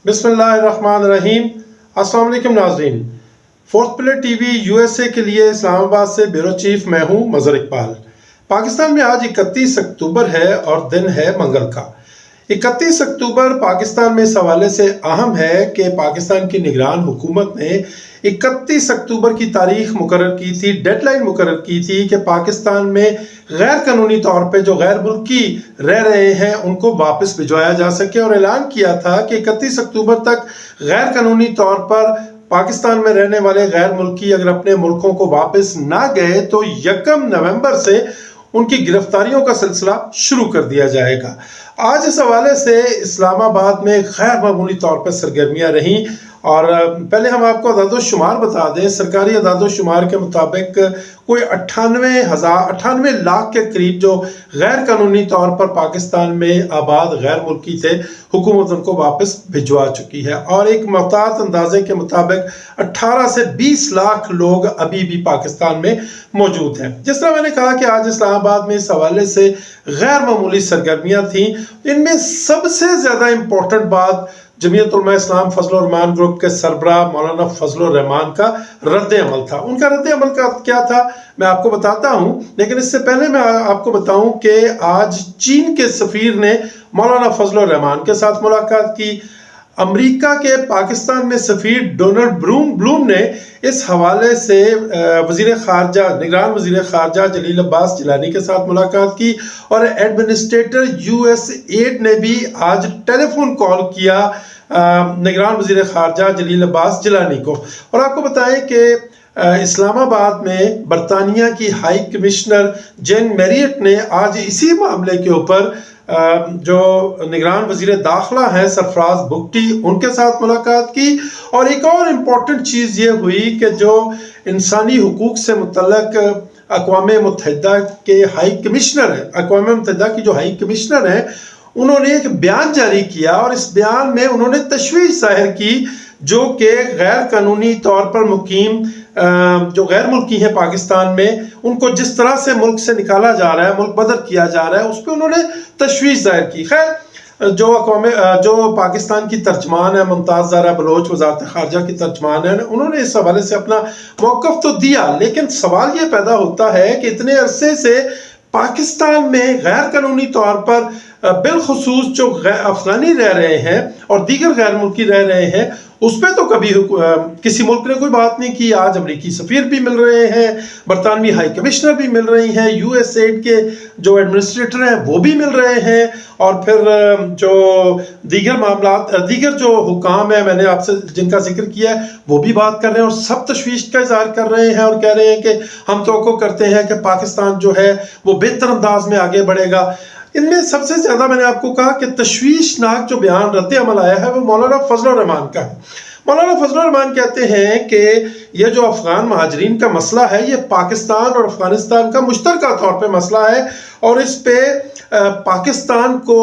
बिस्मिल्लाहिर्रहमानिर्रहीम। अस्सलाम वालेकुम नाज़रीन। फोर्थ पिलर टीवी यूएसए के लिए इस्लामाबाद से ब्यूरो चीफ मैं हूं मज़हर इकबाल। पाकिस्तान में आज 31 अक्टूबर है और दिन है मंगल का। 31 अक्टूबर पाकिस्तान में इस हवाले से अहम है कि पाकिस्तान की निगरान हुकूमत ने 31 अक्टूबर की तारीख मुकर्रर की थी, डेडलाइन मुकर्रर की थी कि पाकिस्तान में गैर कानूनी तौर पे जो गैर मुल्की रह रहे हैं उनको वापस भिजवाया जा सके, और ऐलान किया था कि 31 अक्टूबर तक गैर कानूनी तौर पर पाकिस्तान में रहने वाले गैर मुल्की अगर अपने मुल्कों को वापस ना गए तो 1 नवंबर से उनकी गिरफ्तारियों का सिलसिला शुरू कर दिया जाएगा। आज इस हवाले से इस्लामाबाद में गैर मामूली तौर पर सरगर्मियां रहीं, और पहले हम आपको अदाद-ओ-शुमार बता दें। सरकारी अदाद-ओ-शुमार के मुताबिक कोई 98 लाख के करीब जो गैर कानूनी तौर पर पाकिस्तान में आबाद गैर मुल्की थे, हुकूमत उनको वापस भिजवा चुकी है। और एक मुहतात अंदाजे के मुताबिक 18 से 20 लाख लोग अभी भी पाकिस्तान में मौजूद हैं। जिस तरह मैंने कहा कि आज इस्लामाबाद में इस हवाले से गैर मामूली सरगर्मियाँ थीं, इनमें सबसे ज़्यादा इम्पोर्टेंट बात जमीयत उलमा इस्लाम फजल रहमान ग्रुप के सरबराह मौलाना फजल रहमान का रद्द अमल था। उनका रद्द अमल का क्या था मैं आपको बताता हूं, लेकिन इससे पहले मैं आपको बताऊं कि आज चीन के सफीर ने मौलाना फजल रहमान के साथ मुलाकात की। अमेरिका के पाकिस्तान में सफीर डोनाल्ड ब्लूम ने इस हवाले से निगरान वज़ीर ख़ारजा जलील अब्बास जिलानी के साथ मुलाकात की, और एडमिनिस्ट्रेटर यूएसएड ने भी आज टेलीफोन कॉल किया निगरान वज़ीर ख़ारजा जलील अब्बास जिलानी को। और आपको बताएं कि इस्लामाबाद में बरतानिया की हाई कमिश्नर जेन मैरियट ने आज इसी मामले के ऊपर जो निगरान वज़ीर दाखिला हैं सरफराज बुगटी, उनके साथ मुलाकात की। और एक और इम्पॉर्टेंट चीज़ ये हुई कि जो इंसानी हुकूक से मुतल्लक अक़वाम मुत्तहिदा के हाई कमिश्नर हैं, अक़वाम मुत्तहिदा की जो हाई कमिश्नर हैं, उन्होंने एक बयान जारी किया, और इस बयान में उन्होंने तशवीश ज़ाहिर की जो कि गैर कानूनी तौर पर मुकीम जो गैर मुल्की हैं पाकिस्तान में, उनको जिस तरह से मुल्क से निकाला जा रहा है, मुल्क बदर किया जा रहा है, उस पर उन्होंने तशवीश ज़ाहिर की। खैर जो पाकिस्तान की तर्जमान है मुमताज़ ज़हरा बलोच, वज़ारत ख़ारजा की तर्जमान है, उन्होंने इस हवाले से अपना मौक़िफ़ तो दिया, लेकिन सवाल ये पैदा होता है कि इतने अरसे से पाकिस्तान में गैर कानूनी तौर पर बिलखुसूस जो अफ़गानी रह रहे हैं और दीगर गैर मुल्की रह रहे हैं, उस पर तो कभी किसी मुल्क ने कोई बात नहीं की। आज अमरीकी सफ़ीर भी मिल रहे हैं, बरतानवी हाई कमिश्नर भी मिल रही हैं, यूएसएड के जो एडमिनिस्ट्रेटर हैं वो भी मिल रहे हैं, और फिर जो दीगर जो हुकाम हैं मैंने आपसे जिनका जिक्र किया है वो भी बात कर रहे हैं, और सब तशवीश का इज़हार कर रहे हैं और कह रहे हैं कि हम तवक्को करते हैं कि पाकिस्तान जो है वो बेहतर अंदाज में आगे बढ़ेगा। इनमें सबसे ज़्यादा मैंने आपको कहा कि तशवीशनाक जो बयान रद्द अमल आया है वो मौलाना फजल रहमान का है। मौलाना फजल रहमान कहते हैं कि ये जो अफ़गान महाजरीन का मसला है ये पाकिस्तान और अफ़गानिस्तान का मुश्तरका तौर पे मसला है, और इस पे पाकिस्तान को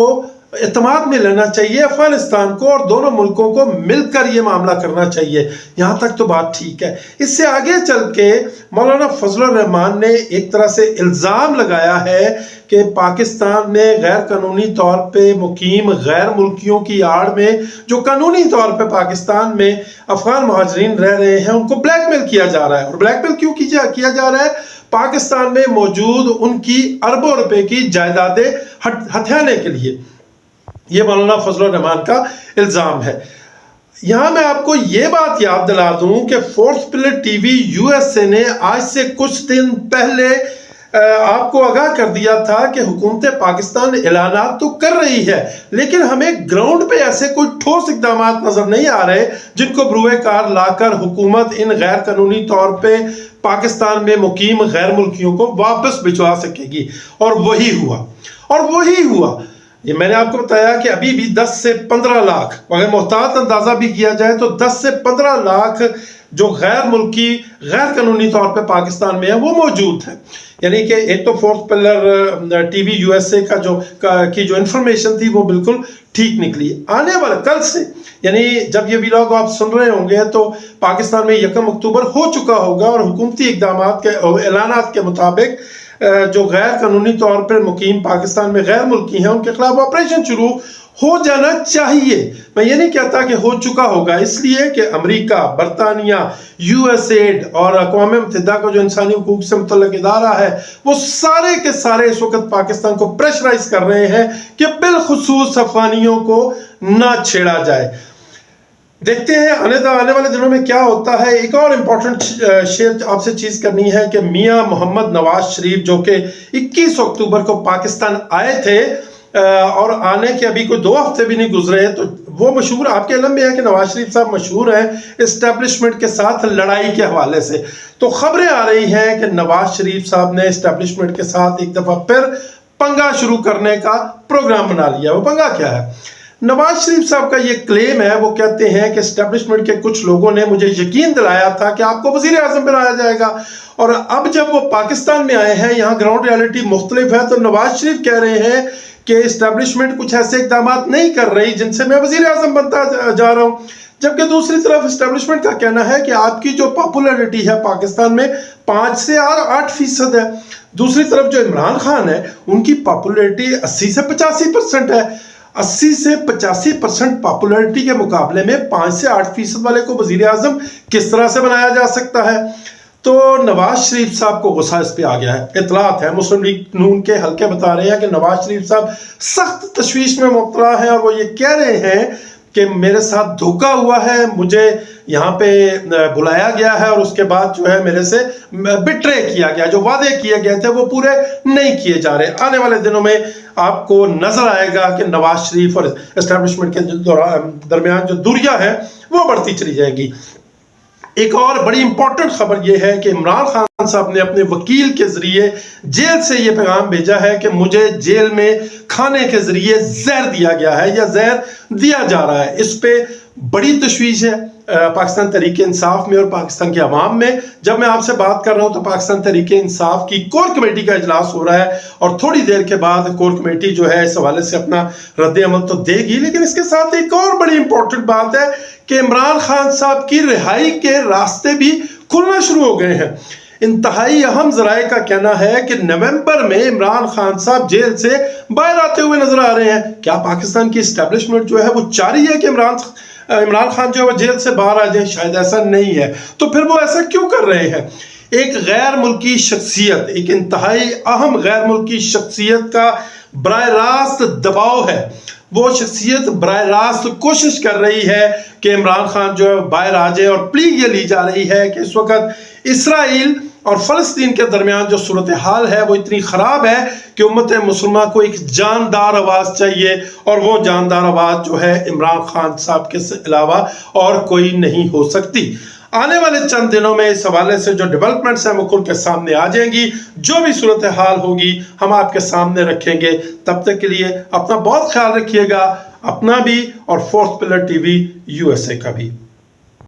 एतमाद में लेना चाहिए अफ़गानिस्तान को, और दोनों मुल्कों को मिलकर ये मामला करना चाहिए। यहाँ तक तो बात ठीक है। इससे आगे चल के मौलाना फजल रहमान ने एक तरह से इल्ज़ाम लगाया है कि पाकिस्तान ने गैर कानूनी तौर पे मुकीम गैर मुल्कियों की आड़ में जो कानूनी तौर पे पाकिस्तान में अफ़गान महाजरीन रह रहे हैं उनको ब्लैकमेल किया जा रहा है। और ब्लैकमेल क्यों किया जा रहा है? पाकिस्तान में मौजूद उनकी अरबों रुपए की जायदादें हथियाने के लिए। ये मौलाना फजल रहमान का इल्ज़ाम है। यहाँ मैं आपको ये बात याद दिला दूं कि फोर्थ पिलर टीवी यूएसए ने आज से कुछ दिन पहले आपको आगाह कर दिया था कि हुकूमत पाकिस्तान ऐलानात तो कर रही है, लेकिन हमें ग्राउंड पे ऐसे कोई ठोस इक़दाम नज़र नहीं आ रहे जिनको बरूए कार लाकर हुकूमत इन गैर कानूनी तौर पे पाकिस्तान में मुकीम गैर मुल्कियों को वापस भिजवा सकेगी। और वही हुआ। ये मैंने आपको बताया कि अभी भी 10 से 15 लाख, अगर मुहतात अंदाज़ा भी किया जाए तो 10 से 15 लाख जो गैर मुल्की गैर कानूनी तौर पे पाकिस्तान में है वो मौजूद है। یعنی کہ ایک تو fourth pillar T V U S A کی جو انفارمیشن تھی وہ بالکل ٹھیک نکلی. آنے والے کل سے یعنی جب یہ ویلاگ آپ سن رہے ہوں گے تو پاکستان میں 1 اکتوبر ہو چکا ہوگا اور حکومتی اقدامات کے اعلانات کے مطابق جو غیر قانونی طور پر مقیم پاکستان میں غیر ملکی ہیں ان کے خلاف آپریشن شروع ہو جانا چاہیے. میں یہ نہیں کہتا کہ ہو چکا ہوگا، اس لیے کہ امریکہ، برطانیہ، یو ایس ایڈ اور اقوام متحدہ کا جو انسانی حقوق سے متعلق ادارہ ہے وہ سارے کے سارے اس وقت پاکستان کو پریشرائز کر رہے ہیں کہ بالخصوص افغانیوں کو نہ چھیڑا جائے. دیکھتے ہیں آنے والے دنوں میں کیا ہوتا ہے. ایک اور امپورٹنٹ شیئر آپ سے چیز کرنی ہے کہ میاں محمد نواز شریف جو کہ 21 اکتوبر کو پاکستان آئے تھے اور آنے کے ابھی کوئی 2 ہفتے بھی نہیں گزرے، تو وہ مشہور، آپ کے علم میں ہے کہ نواز شریف صاحب مشہور ہیں اسٹیبلشمنٹ کے ساتھ لڑائی کے حوالے سے. تو خبریں آ رہی ہیں کہ نواز شریف صاحب نے اسٹیبلشمنٹ کے ساتھ ایک دفعہ پھر پنگا شروع کرنے کا پروگرام بنا لیا. وہ پنگا کیا ہے؟ نواز شریف صاحب کا یہ کلیم ہے، وہ کہتے ہیں کہ اسٹیبلشمنٹ کے کچھ لوگوں نے مجھے یقین دلایا تھا کہ آپ کو وزیر اعظم بنایا جائے گا، اور اب جب وہ پاکستان میں آئے ہیں یہاں گراؤنڈ ریالٹی مختلف ہے. تو نواز شریف کہہ رہے ہیں کہ اسٹیبلشمنٹ کچھ ایسے اقدامات نہیں کر رہی جن سے میں وزیر اعظم بنتا جا رہا ہوں، جبکہ دوسری طرف اسٹیبلشمنٹ کا کہنا ہے کہ آپ کی جو پاپولیرٹی ہے پاکستان میں 5 سے 8% ہے. دوسری طرف جو عمران خان ہے ان کی پاپولیرٹی 80 سے 85% ہے. 80 سے 85% پاپولیرٹی کے مقابلے میں 5 سے 8% والے کو وزیر اعظم کس طرح سے بنایا جا سکتا ہے؟ تو نواز شریف صاحب کو غصہ اس پہ آ گیا ہے. اطلاعات ہے مسلم لیگ نون کے حلقے بتا رہے ہیں کہ نواز شریف صاحب سخت تشویش میں مبتلا ہیں اور وہ یہ کہہ رہے ہیں کہ میرے ساتھ دھوکہ ہوا ہے، مجھے یہاں پہ بلایا گیا ہے اور اس کے بعد جو ہے میرے سے بٹرے کیا گیا، جو وعدے کیے گئے تھے وہ پورے نہیں کیے جا رہے. آنے والے دنوں میں آپ کو نظر آئے گا کہ نواز شریف اور اسٹیبلشمنٹ کے درمیان جو دوریاں ہے وہ بڑھتی چلی جائے گی. ایک اور بڑی امپورٹنٹ خبر یہ ہے کہ عمران خان صاحب نے اپنے وکیل کے ذریعے جیل سے یہ پیغام بھیجا ہے کہ مجھے جیل میں کھانے کے ذریعے زہر دیا گیا ہے یا زہر دیا جا رہا ہے. اس پہ بڑی تشویش ہے پاکستان تحریک انصاف میں اور پاکستان کے عوام میں. جب میں آپ سے بات کر رہا ہوں تو پاکستان تحریک انصاف کی کور کمیٹی کا اجلاس ہو رہا ہے اور تھوڑی دیر کے بعد کور کمیٹی جو ہے اس حوالے سے اپنا رد عمل تو دے گی، لیکن اس کے ساتھ ایک اور بڑی امپورٹنٹ بات ہے کہ عمران خان صاحب کی رہائی کے راستے بھی کھلنا شروع ہو گئے ہیں. انتہائی اہم ذرائع کا کہنا ہے کہ نومبر میں عمران خان صاحب جیل سے باہر آتے ہوئے نظر آ رہے ہیں. کیا پاکستان کی اسٹیبلشمنٹ جو ہے وہ چاہ رہی ہے کہ عمران خان جو ہے وہ جیل سے باہر آ جائیں؟ شاید ایسا نہیں ہے. تو پھر وہ ایسا کیوں کر رہے ہیں؟ ایک غیر ملکی شخصیت، ایک انتہائی اہم غیر ملکی شخصیت کا براہ راست دباؤ ہے. وہ شخصیت براہ راست کوشش کر رہی ہے کہ عمران خان جو ہے باہر آ جائے، اور پلی یہ لی جا رہی ہے کہ اس وقت اسرائیل اور فلسطین کے درمیان جو صورتحال ہے وہ اتنی خراب ہے کہ امت مسلمہ کو ایک جاندار آواز چاہیے، اور وہ جاندار آواز جو ہے عمران خان صاحب کے علاوہ اور کوئی نہیں ہو سکتی. آنے والے چند دنوں میں اس حوالے سے جو ڈیولپمنٹس ہیں وہ کھل کے سامنے آ جائیں گی. جو بھی صورتحال ہوگی ہم آپ کے سامنے رکھیں گے. تب تک کے لیے اپنا بہت خیال رکھیے گا، اپنا بھی اور fourth pillar T V USA کا بھی.